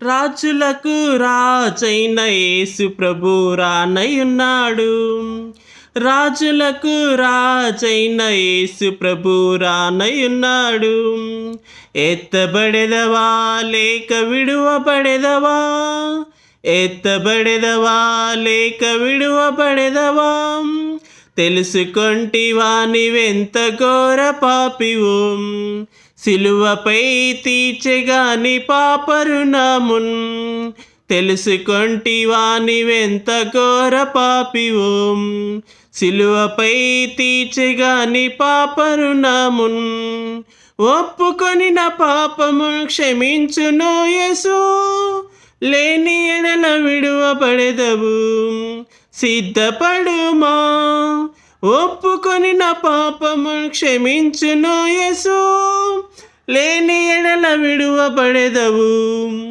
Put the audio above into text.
రాజులకు రాజైన యేసు ప్రభు రానయున్నాడు. రాజులకు రాజైన యేసు ప్రభు రానయున్నాడు. ఎత్తబడెదవా లేక విడువబడెదవా, ఎత్తబడెదవా లేక విడువబడెదవా, తెలుసుకొంటివా నీవెంత ఘోర పాపివో, సిలువపై తీర్చెగాని పాపరుణమున్, తెలుసుకొంటివా నీవెంత ఘోర పాపివో, సిలువపై తీర్చెగాని పాపరుణమున్, ఒప్పుకొని నా పాపమును క్షమించును యేసు, లేని ఎడల విడువబడెదవు సిద్ధపడుమా. ఒప్పుకొని నా పాపమును క్షమించును యేసు, లేని ఎడల విడువబడెదవు.